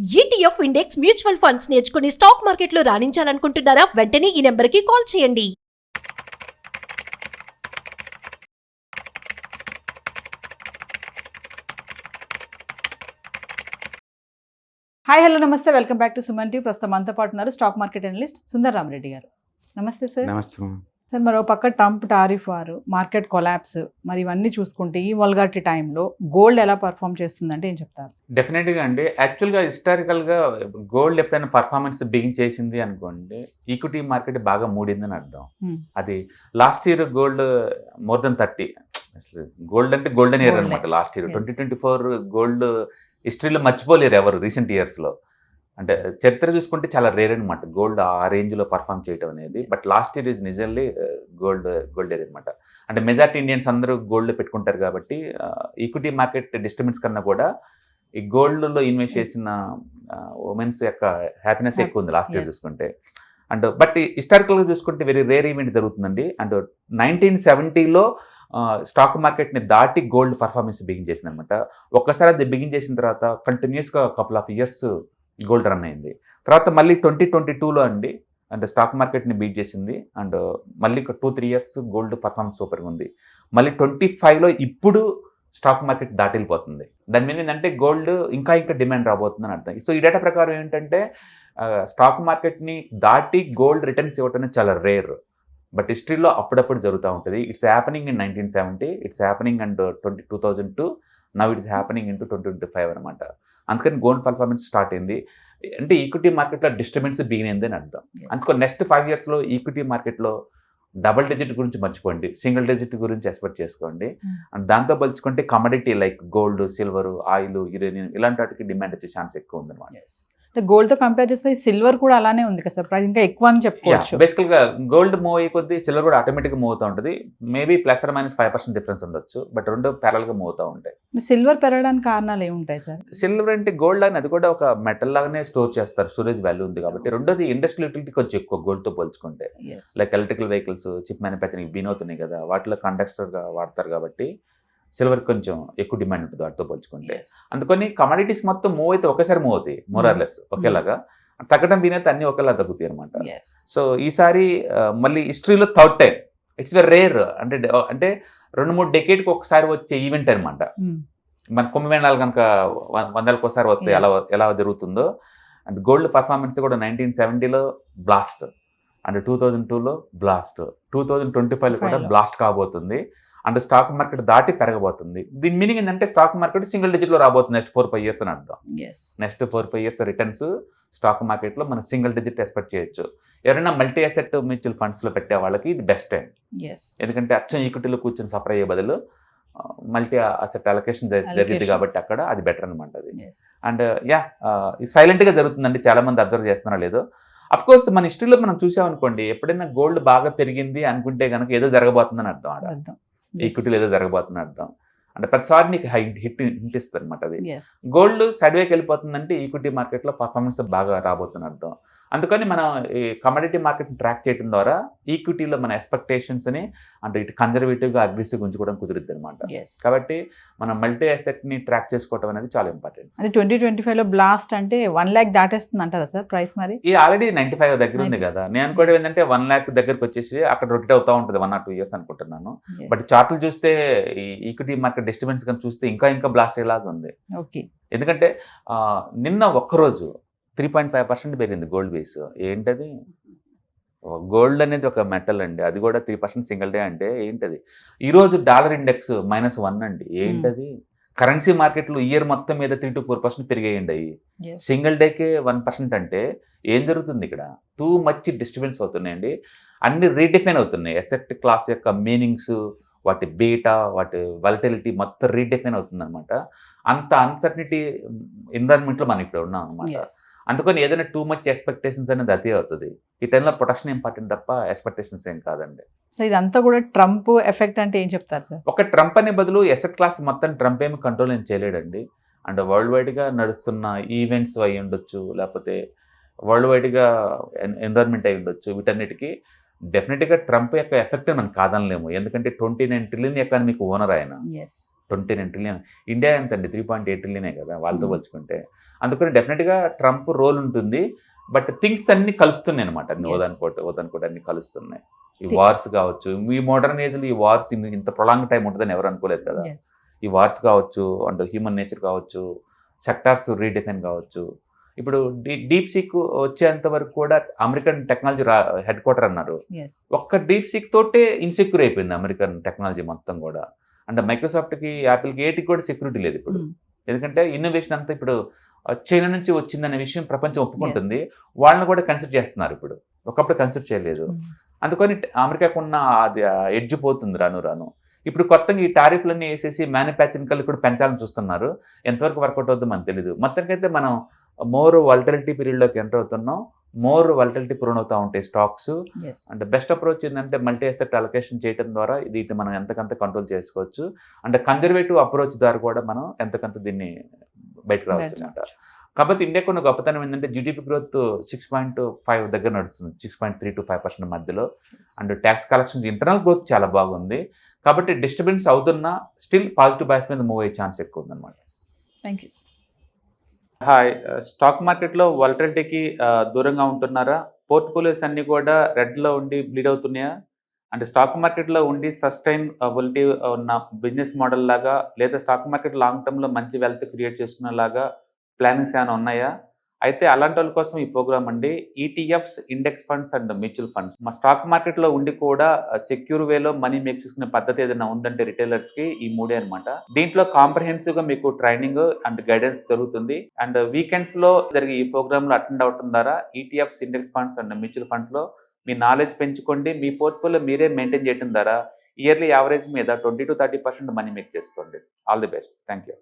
ETF index mutual funds నేర్చుకుని stock మార్కెట్లో రాణించాలనుకుంటున్నారా? వెంటనే ఈ నెంబర్కి కాల్ చేయండి. హాయ్ హలో నమస్తే, welcome back to Suman TV. ప్రస్తుతం మనతో పాటు ఉన్నారు stock market analyst Sundar Rama Reddy గారు. నమస్తే సార్. నమస్తే సార్, మరో పక్క ట్రంప్ టారిఫ్ వారు, మార్కెట్ కొలాప్స్, మరి ఇవన్నీ చూసుకుంటే ఈ వల్గాటి టైంలో గోల్డ్ ఎలా పర్ఫామ్ చేస్తుందంటే ఏం చెప్తారు? డెఫినెట్గా అండి. యాక్చువల్గా హిస్టారికల్గా గోల్డ్ ఎప్పుడైనా పర్ఫార్మెన్స్ బిగిన్ చేసింది అనుకోండి, ఈక్విటీ మార్కెట్ బాగా మూడిందని అర్థం. అది last year gold more than 30, అసలు గోల్డ్ అంటే గోల్డెన్ ఇయర్ అనమాట. లాస్ట్ ఇయర్ 2024 గోల్డ్ హిస్టరీలో మర్చిపోలేరు ఎవరు రీసెంట్ ఇయర్స్లో. అంటే చరిత్ర చూసుకుంటే చాలా రేర్ అనమాట గోల్డ్ ఆ రేంజ్లో పర్ఫామ్ చేయడం అనేది. బట్ లాస్ట్ ఇయర్ ఈజ్ నిజల్లీ గోల్డ్ ఇయర్ అనమాట. అంటే మెజారిటీ ఇండియన్స్ అందరూ గోల్డ్ పెట్టుకుంటారు కాబట్టి ఈక్విటీ మార్కెట్ డిస్టర్బెన్స్ కన్నా కూడా ఈ గోల్డ్లో ఇన్వెస్ట్ చేసిన ఉమెన్స్ యొక్క హ్యాపీనెస్ ఎక్కువ ఉంది లాస్ట్ ఇయర్ చూసుకుంటే. అండ్ బట్ హిస్టారికల్గా చూసుకుంటే వెరీ రేర్ ఈవెంట్ జరుగుతుందండి. అండ్ 1970లో స్టాక్ మార్కెట్ని దాటి గోల్డ్ పర్ఫార్మెన్స్ బిగిన్ చేసింది అనమాట. ఒక్కసారి అది బిగిన్ చేసిన తర్వాత కంటిన్యూస్గా couple of years gold run అయింది. తర్వాత మళ్ళీ 2022లో అండి అంటే స్టాక్ మార్కెట్ని బీట్ చేసింది. అండ్ మళ్ళీ 2-3 ఇయర్స్ గోల్డ్ పర్ఫార్మెన్స్ సూపర్గా ఉంది. మళ్ళీ 25లో ఇప్పుడు స్టాక్ మార్కెట్ దాటిపోతుంది. దాని మీద ఏంటంటే గోల్డ్ ఇంకా డిమాండ్ రాబోతుందని అర్థం. సో ఈ డేటా ప్రకారం ఏంటంటే స్టాక్ మార్కెట్ని దాటి గోల్డ్ రిటర్న్స్ ఇవ్వటం చాలా రేర్. బట్ హిస్టరీలో అప్పుడప్పుడు జరుగుతూ ఉంటుంది. It's happening in 1970, it's happening and 2002, now it's happening in 2025 అనమాట. అందుకని గోల్డ్ పర్ఫార్మెన్స్ స్టార్ట్ అయింది. అంటే ఈక్విటీ మార్కెట్లో డిస్టర్బెన్స్ బిగిన్ అయింది అని అర్థం. అందుకని నెక్స్ట్ 5 ఇయర్స్లో ఈక్విటీ మార్కెట్లో డబుల్ డిజిట్ గురించి మర్చిపోండి, సింగిల్ డిజిట్ గురించి ఎక్స్పెక్ట్ చేసుకోండి. అండ్ దాంతో పోల్చుకుంటే commodity like gold, silver, oil, uranium ఇలాంటి వాటికి డిమాండ్ వచ్చే ఛాన్స్ ఎక్కువ ఉంది అనమాట. అంటే గోల్డ్తో కంపేర్ చేస్తే సిల్వర్ కూడా అలానే ఉంది కదా సార్, ప్రైస్ ఇంకా ఎక్కువ అని చెప్పుకోవచ్చు. బేసికల్గా గోల్డ్ మూవ్ అయ్యే కొద్దీ సిల్వర్ కూడా ఆటోమేటిక్గా మూవ్ అవుతూ ఉంటుంది. మేబీ +-5% డిఫరెన్స్ ఉండొచ్చు, బట్ రెండు ప్యారల్గా మూవ్ అవుతూ ఉంటాయి. సిల్వర్ పెరగడానికి కారణాలు ఏముంటాయి సార్? సిల్వర్ అంటే గోల్డ్ అని అది కూడా ఒక మెటల్ లాగానే స్టోర్ చేస్తారు, స్టోరేజ్ వాల్యూ ఉంది కాబట్టి. రెండోది ఇండస్ట్రియల్ యూటిలిటీ కొంచెం ఎక్కువ గోల్డ్తో పోల్చుకుంటే. Like electrical vehicles, chip manufacturing బీన్ అవుతున్నాయి కదా, వాటిలో కండక్టర్గా వాడతారు కాబట్టి సిల్వర్ కొంచెం ఎక్కువ డిమాండ్ ఉంటుంది వాటితో పోల్చుకుంటే. అందుకని కమోడిటీస్ మొత్తం మూవ్ అయితే ఒకేసారి మూవ్ అవుతాయి, మోరార్లెస్ ఒకేలాగా. తగ్గడం దీనైతే అన్ని ఒకేలా తగ్గుతాయి అనమాట. సో ఈసారి మళ్ళీ హిస్టరీలో third time, it's very rare. అంటే 2-3 డెకేడ్కి ఒకసారి వచ్చే ఈవెంట్ అనమాట. మన కుంభమేళాలు కనుక 100లకు ఒకసారి వస్తే ఎలా జరుగుతుందో, అండ్ గోల్డ్ పర్ఫార్మెన్స్ కూడా 1970లో బ్లాస్ట్, అండ్ 2002లో బ్లాస్ట్, 2025లో కూడా బ్లాస్ట్ కాబోతుంది. అండ్ స్టాక్ మార్కెట్ దాటి పెరగబోతుంది. దీని మీనింగ్ ఏంటంటే స్టాక్ మార్కెట్ సింగిల్ డిజిట్లో రాబోతుంది నెక్స్ట్ 4-5 ఇయర్స్ అని అర్థం. నెక్స్ట్ 4-5 ఇయర్స్ రిటర్న్స్ స్టాక్ మార్కెట్లో మనం సింగిల్ డిజిట్ ఎక్స్పెక్ట్ చేయొచ్చు. ఎవరైనా మల్టీ అసెట్ మ్యూచువల్ ఫండ్స్లో పెట్టే వాళ్ళకి ఇది బెస్ట్ టైం. ఎందుకంటే అచ్చం ఈక్విటీలో కూర్చొని సఫర్ అయ్యే బదులు మల్టీ అసెట్ అలొకేషన్ జరిగింది కాబట్టి అక్కడ అది బెటర్ అనమాట అది. అండ్ సైలెంట్గా జరుగుతుందండి, చాలా మంది అబ్జర్వ్ చేస్తున్నారా లేదో. అఫ్ కోర్స్ మన హిస్టరీలో మనం చూసామనుకోండి, ఎప్పుడైనా గోల్డ్ బాగా పెరిగింది అనుకుంటే కనుక ఏదో జరగబోతుందని అర్థం. ఈక్విటీలో ఏదో జరగబోతుందని అర్థం. అంటే ప్రతిసారి నీకు హిట్ ఇస్తుంది అనమాట అది. గోల్డ్ సైడ్ వేకి వెళ్ళిపోతుందంటే ఈక్విటీ మార్కెట్లో పర్ఫార్మెన్స్ బాగా రాబోతుంది అర్థం. అందుకని మనం ఈ కమోడిటీ మార్కెట్ని ట్రాక్ చేయడం ద్వారా ఈక్విటీలో మన ఎక్స్పెక్టేషన్స్ని అంటే ఇటు కన్జర్వేటివ్గా అగ్రెసివ్గా ఉంచుకోవడం కుదురుద్ది అనమాట. కాబట్టి మనం మల్టీ అసెట్ని ట్రాక్ చేసుకోవడం అనేది చాలా ఇంపార్టెంట్. అంటే 2025లో బ్లాస్ట్ అంటే 1 lakh దాటేస్తుంది అంటారా సార్ ప్రైస్? మరి ఈ ఆల్రెడీ 95 దగ్గర ఉంది కదా. నేను అనుకోవడం ఏంటంటే 1 lakh దగ్గరకు వచ్చేసి అక్కడ రొటేట్ అవుతూ ఉంటుంది 1 or 2 years అనుకుంటున్నాను. బట్ చార్ట్లు చూస్తే ఈ ఈక్విటీ మార్కెట్ డిస్టర్బెన్స్ కానీ చూస్తే ఇంకా బ్లాస్ట్ అయ్యేలాగా ఉంది. ఎందుకంటే నిన్న ఒక్కరోజు 3.5% పెరిగింది గోల్డ్ బేస్. ఏంటది? గోల్డ్ అనేది ఒక మెటల్ అండి, అది కూడా 3% సింగిల్ డే అంటే ఏంటది? ఈరోజు డాలర్ ఇండెక్స్ -1 అండి. ఏంటది? కరెన్సీ మార్కెట్లు ఇయర్ మొత్తం మీద 3-4% పెరిగాయండి అవి. సింగిల్ డేకే 1% అంటే ఏం జరుగుతుంది ఇక్కడ? టూ మచ్ డిస్టర్బెన్స్ అవుతున్నాయండి. అన్ని రీడిఫైన్ అవుతున్నాయి. అసెట్ క్లాస్ యొక్క మీనింగ్స్, వాటి బీటా, వాటి వాలటిలిటీ మొత్తం రీడిఫైన్ అవుతుంది అనమాట. అంత అన్సర్టనిటీ ఎన్విరాన్మెంట్లో మనం ఇప్పుడు ఉన్నాం అనమాట. అందుకని ఏదైనా టూ మచ్ ఎక్స్పెక్టేషన్స్ అనేది అదే అవుతుంది. ఈ టైంలో ప్రొటెక్షన్ ఇంపార్టెంట్ తప్ప ఎక్స్పెక్టేషన్స్ ఏం కాదండి. సో ఇదంతా కూడా ట్రంప్ ఎఫెక్ట్ అంటే ఏం చెప్తారు సార్? ఒక ట్రంప్ అనే బదులు ఎసెట్ క్లాస్ మొత్తం ట్రంప్ ఏమి కంట్రోల్ ఏం చేయలేడండి. అండ్ వరల్డ్ వైడ్గా నడుస్తున్న ఈవెంట్స్ అయి ఉండొచ్చు, లేకపోతే వరల్డ్ వైడ్గా ఎన్విరాన్మెంట్ అయి ఉండొచ్చు. వీటన్నిటికీ డెఫినెట్గా ట్రంప్ యొక్క ఎఫెక్ట్ మనం కాదనలేము, ఎందుకంటే 29 ట్రిలియన్ ఎకానమీకి ఓనర్ ఆయన. ఎస్ 29 ట్రిలియన్, ఇండియా ఎంత అండి 3.8 ట్రిలియనే కదా వాళ్ళతో పోల్చుకుంటే. అందుకని డెఫినెట్గా ట్రంప్ రోల్ ఉంటుంది. బట్ థింగ్స్ అన్ని కలుస్తున్నాయి అనమాట, అన్ని ఓదనుకోట అన్ని కలుస్తున్నాయి. ఈ వార్స్ కావచ్చు, ఈ మోడర్న్ ఏజ్లో ఈ వార్స్ ఇంత ప్రొలాంగ్ టైం ఉంటుందని ఎవరు అనుకోలేదు కదా. ఈ వార్స్ కావచ్చు, అండ్ హ్యూమన్ నేచర్ కావచ్చు, సెక్టార్స్ రీడిఫైన్ కావచ్చు. ఇప్పుడు డీప్ సీక్ వచ్చేంత వరకు కూడా అమెరికన్ టెక్నాలజీ హెడ్ క్వార్టర్ అన్నారు. ఒక్క డీప్ సీక్ తోటే ఇన్సెక్యూర్ అయిపోయింది అమెరికన్ టెక్నాలజీ మొత్తం కూడా. అంటే మైక్రోసాఫ్ట్కి, యాపిల్కి ఏటికి కూడా సెక్యూరిటీ లేదు ఇప్పుడు. ఎందుకంటే ఇన్నోవేషన్ అంతా ఇప్పుడు చైనా నుంచి వచ్చిందనే విషయం ప్రపంచం ఒప్పుకుంటుంది. వాళ్ళని కూడా కన్సిడర్ చేస్తున్నారు ఇప్పుడు, ఒకప్పుడు కన్సిడర్ చేయలేదు. అందుకని అమెరికాకు ఉన్న అది ఎడ్జ్ పోతుంది రాను రాను. ఇప్పుడు కొత్తగా ఈ టారిఫ్లన్నీ వేసేసి మ్యానుఫ్యాక్చరింగ్ కల్లా కూడా పెంచాలని చూస్తున్నారు. ఎంతవరకు వర్కౌట్ అవుతుందో మనకు తెలియదు. మొత్తానికైతే మనం మోర్ వాలటిలిటీ పీరియడ్లోకి ఎంటర్ అవుతున్నాం. మోర్ వాలటిలిటీ ప్రోన్ అవుతూ ఉంటాయి స్టాక్స్. అంటే బెస్ట్ అప్రోచ్ ఏంటంటే మల్టీ అసెట్ అలొకేషన్ చేయడం ద్వారా ఇది మనం ఎంతకంత కంట్రోల్ చేసుకోవచ్చు. అంటే కన్జర్వేటివ్ అప్రోచ్ ద్వారా కూడా మనం ఎంతకంత దీన్ని బయటకు రావచ్చు అనమాట. కాబట్టి ఇండియాకు ఉన్న గొప్పతనం ఏంటంటే జీడిపి గ్రోత్ 6.5 దగ్గర నడుస్తుంది, 6.3 to 5% మధ్యలో. And tax collections internal growth చాలా బాగుంది. కాబట్టి డిస్టర్బెన్స్ అవుతున్నా స్టిల్ పాజిటివ్ బయాస్ మీద మూవ్ అయ్యే ఛాన్స్ ఎక్కువ ఉందన్నమాట. Thank you. హాయ్, స్టాక్ మార్కెట్లో వాలటిలిటీకి దూరంగా ఉంటున్నారా? పోర్ట్ఫోలియోస్ అన్నీ కూడా రెడ్లో ఉండి బ్లీడ్ అవుతున్నాయా? అంటే స్టాక్ మార్కెట్లో ఉండి సస్టైన్ వొలిటీ ఉన్న బిజినెస్ మోడల్ లాగా, లేదా స్టాక్ మార్కెట్ లాంగ్ టర్మ్లో మంచి వెల్త్ క్రియేట్ చేసుకునేలాగా ప్లానింగ్స్ ఏమైనా ఉన్నాయా? అయితే అలాంటి వాళ్ళ కోసం ఈ ప్రోగ్రామ్ అండి. ETFs, index funds and mutual funds. మా స్టాక్ మార్కెట్లో ఉండి కూడా సెక్యూర్ వేలో మనీ మేక్ చేసుకునే పద్ధతి ఏదైనా ఉందంటే రిటైలర్స్కి ఈ మూడే అనమాట. దీంట్లో కాంప్రహెన్సివ్గా మీకు ట్రైనింగ్ అండ్ గైడెన్స్ దొరుకుతుంది. అండ్ వీకెండ్స్లో జరిగే ఈ ప్రోగ్రాంలో అటెండ్ అవటం ద్వారా ETFs, index funds and mutual ఫండ్స్లో మీ నాలెడ్జ్ పెంచుకోండి. మీ పోర్ట్ఫోలియో మీరే మెయింటైన్ చేయడం ద్వారా ఇయర్లీ యావరేజ్ మీద 20 to 30% మనీ మేక్ చేసుకోండి. All the best. Thank you.